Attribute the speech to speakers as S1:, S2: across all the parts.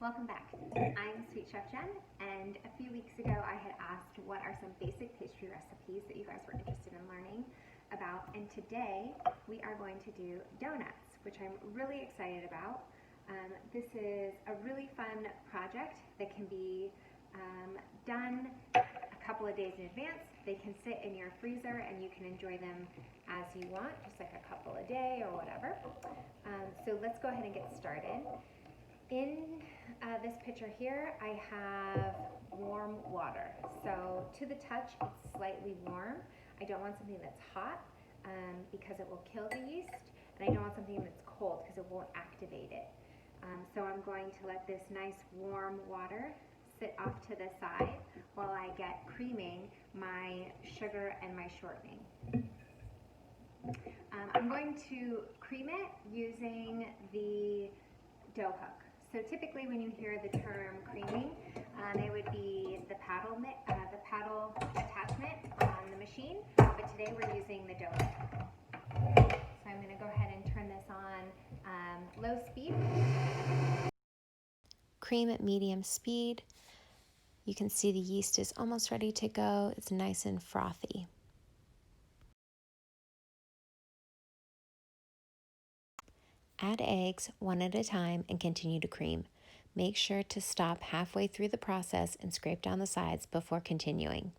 S1: Welcome back. I'm Sweet Chef Jen, and a few weeks ago I had asked what are some basic pastry recipes that you guys were interested in learning about, and today we are going to do donuts, which I'm really excited about. This is a really fun project that can be done a couple of days in advance. They can sit in your freezer and you can enjoy them as you want, just like a couple a day or whatever. So let's go ahead and get started. In this picture here, I have warm water. So to the touch, it's slightly warm. I don't want something that's hot because it will kill the yeast, and I don't want something that's cold because it won't activate it. So I'm going to let this nice warm water sit off to the side while I get creaming my sugar and my shortening. I'm going to cream it using the dough hook. So typically when you hear the term creaming, it would be the paddle attachment on the machine, but today we're using the dough hook. So I'm going to go ahead and turn this on low speed.
S2: Cream at medium speed. You can see the yeast is almost ready to go. It's nice and frothy. Add eggs one at a time and continue to cream. Make sure to stop halfway through the process and scrape down the sides before continuing.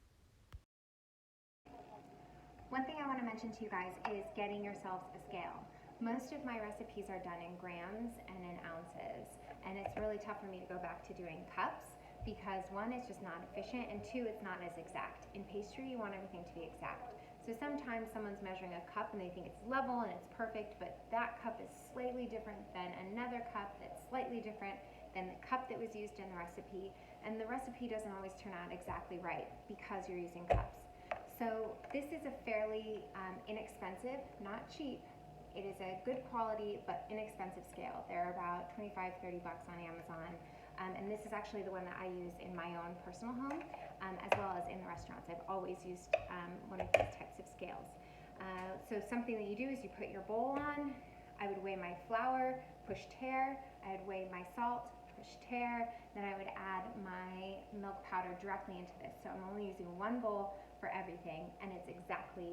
S1: One thing I want to mention to you guys is getting yourselves a scale. Most of my recipes are done in grams and in ounces, and it's really tough for me to go back to doing cups because one, it's just not efficient, and two, it's not as exact. In pastry, you want everything to be exact. So sometimes someone's measuring a cup and they think it's level and it's perfect, but that cup is slightly different than another cup that's slightly different than the cup that was used in the recipe, and the recipe doesn't always turn out exactly right because you're using cups. So this is a fairly inexpensive, not cheap. It is a good quality but inexpensive scale. They're about 25, 30 bucks on Amazon. And this is actually the one that I use in my own personal home, as well as in the restaurants. I've always used one of these types of scales. So something that you do is you put your bowl on. I would weigh my flour, push tare. I would weigh my salt, push tare. Then I would add my milk powder directly into this. So I'm only using one bowl for everything, and it's exactly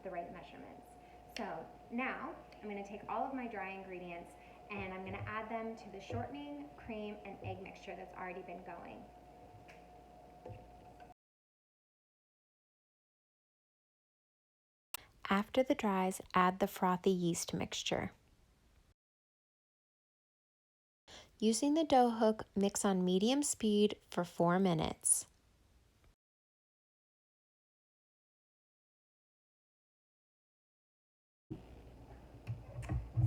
S1: the right measurements. So now I'm going to take all of my dry ingredients and I'm going to add them to the shortening, cream, and egg mixture that's already been going.
S2: After the dries, add the frothy yeast mixture. Using the dough hook, mix on medium speed for 4 minutes.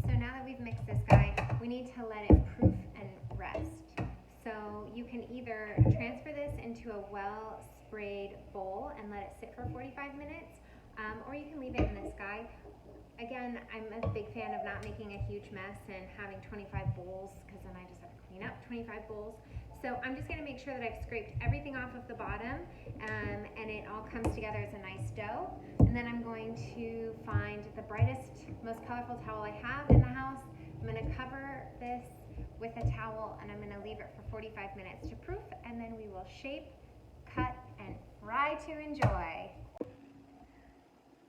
S1: So now that we've mixed this guy, we need to let it proof and rest. So you can either transfer this into a well-sprayed bowl and let it sit for 45 minutes, or you can leave it in this guy. Again, I'm a big fan of not making a huge mess and having 25 bowls, because then I just have to clean up 25 bowls. So I'm just going to make sure that I've scraped everything off of the bottom and it all comes together as a nice dough. And then I'm going to find the brightest, most colorful towel I have in the house. I'm going to cover this with a towel and I'm going to leave it for 45 minutes to proof, and then we will shape, cut, and fry to enjoy.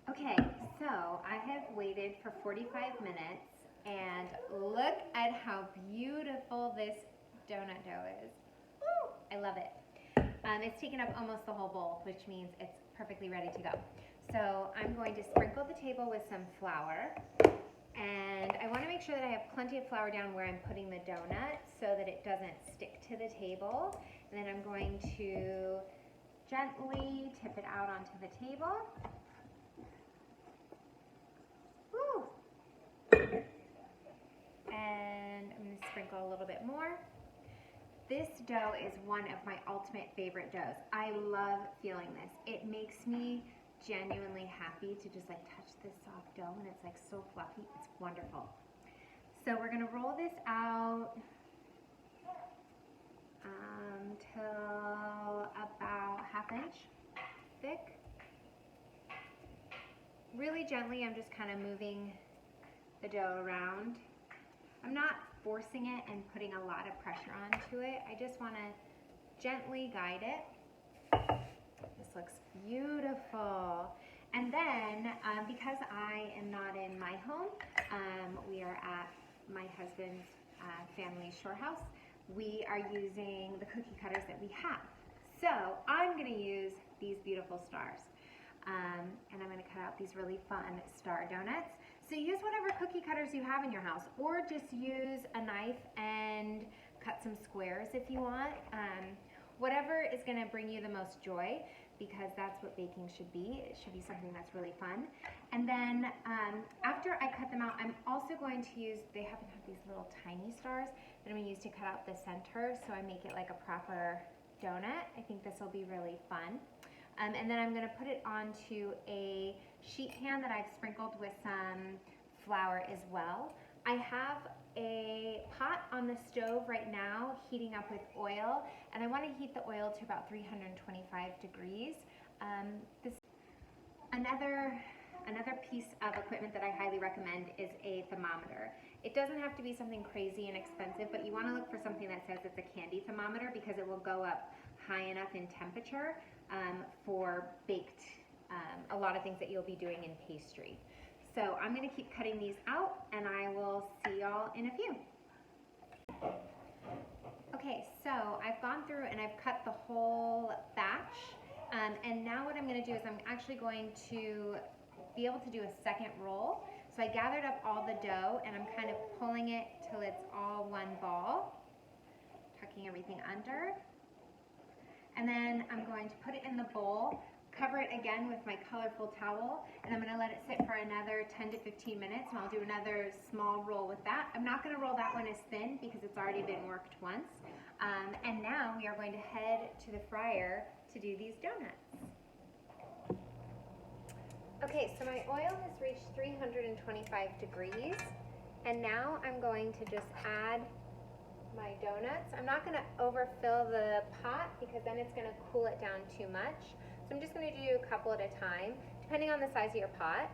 S1: Okay, so I have waited for 45 minutes, and look at how beautiful this donut dough is. Woo, I love it. It's taken up almost the whole bowl, which means it's perfectly ready to go. So I'm going to sprinkle the table with some flour, and I want to make sure that I have plenty of flour down where I'm putting the donut so that it doesn't stick to the table. And then I'm going to gently tip it out onto the table. And I'm going to sprinkle a little bit more. This dough is one of my ultimate favorite doughs. I love feeling this. It makes me genuinely happy to just like touch this soft dough, and it's like so fluffy. It's wonderful. So we're going to roll this out till about ½ inch thick. Really gently, I'm just kind of moving the dough around. I'm not forcing it and putting a lot of pressure onto it. I just want to gently guide it. This looks beautiful. And then, because I am not in my home, we are at my husband's family's shore house. We are using the cookie cutters that we have. So I'm going to use these beautiful stars. And I'm going to cut out these really fun star donuts. So use whatever cookie cutters you have in your house, or just use a knife and cut some squares if you want. Whatever is going to bring you the most joy, because that's what baking should be. It should be something that's really fun. And then after I cut them out, I'm also going to use, they happen to have these little tiny stars that I'm going to use to cut out the center so I make it like a proper donut. I think this will be really fun. And then I'm going to put it onto a sheet pan that I've sprinkled with some flour as well. I have a pot on the stove right now heating up with oil, and I want to heat the oil to about 325 degrees. Another piece of equipment that I highly recommend is a thermometer. It doesn't have to be something crazy and expensive, but you want to look for something that says it's a candy thermometer, because it will go up high enough in temperature for baked, a lot of things that you'll be doing in pastry. So I'm going to keep cutting these out, and I will see y'all in a few. Okay, so I've gone through and I've cut the whole batch, and now what I'm going to do is I'm actually going to be able to do a second roll. So I gathered up all the dough, and I'm kind of pulling it till it's all one ball, tucking everything under. And then I'm going to put it in the bowl, cover it again with my colorful towel, and I'm going to let it sit for another 10 to 15 minutes, and I'll do another small roll with that. I'm not going to roll that one as thin because it's already been worked once. And now we are going to head to the fryer to do these donuts. Okay, so my oil has reached 325 degrees, and now I'm going to just add my donuts. I'm not going to overfill the pot because then it's going to cool it down too much. So I'm just going to do a couple at a time, depending on the size of your pot.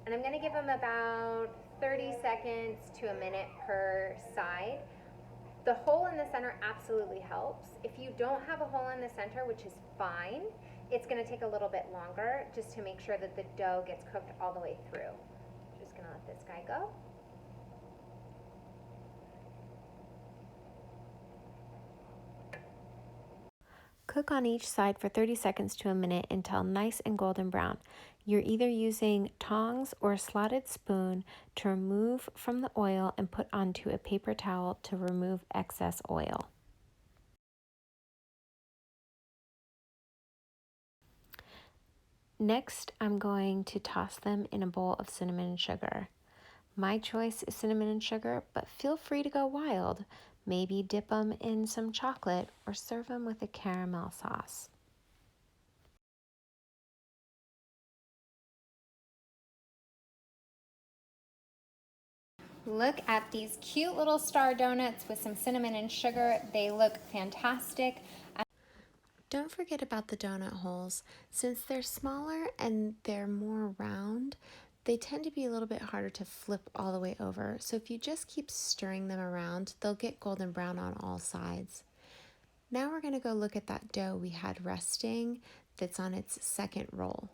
S1: And I'm going to give them about 30 seconds to a minute per side. The hole in the center absolutely helps. If you don't have a hole in the center, which is fine, it's going to take a little bit longer just to make sure that the dough gets cooked all the way through. Just going to let this guy go.
S2: Cook on each side for 30 seconds to a minute until nice and golden brown. You're either using tongs or a slotted spoon to remove from the oil and put onto a paper towel to remove excess oil. Next, I'm going to toss them in a bowl of cinnamon and sugar. My choice is cinnamon and sugar, but feel free to go wild. Maybe dip them in some chocolate or serve them with a caramel sauce.
S1: Look at these cute little star donuts with some cinnamon and sugar. They look fantastic.
S2: Don't forget about the donut holes. Since they're smaller and they're more round, they tend to be a little bit harder to flip all the way over. So if you just keep stirring them around, they'll get golden brown on all sides. Now we're going to go look at that dough we had resting that's on its second roll.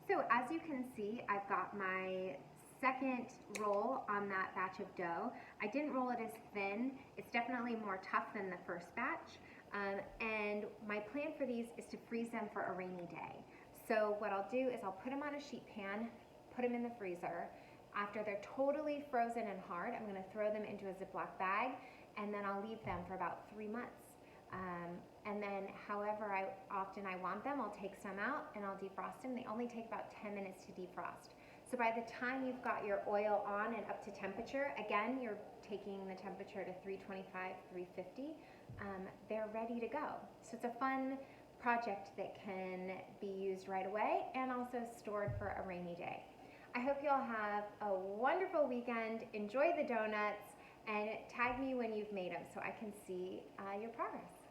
S1: So as you can see, I've got my second roll on that batch of dough. I didn't roll it as thin. It's definitely more tough than the first batch. And my plan for these is to freeze them for a rainy day. So what I'll do is I'll put them on a sheet pan, put them in the freezer. After they're totally frozen and hard, I'm going to throw them into a Ziploc bag, and then I'll leave them for about 3 months. And then however often I want them, I'll take some out and I'll defrost them. They only take about 10 minutes to defrost. So by the time you've got your oil on and up to temperature, again, you're taking the temperature to 325, 350, they're ready to go. So it's a fun project that can be used right away and also stored for a rainy day. I hope you all have a wonderful weekend. Enjoy the donuts and tag me when you've made them so I can see your progress.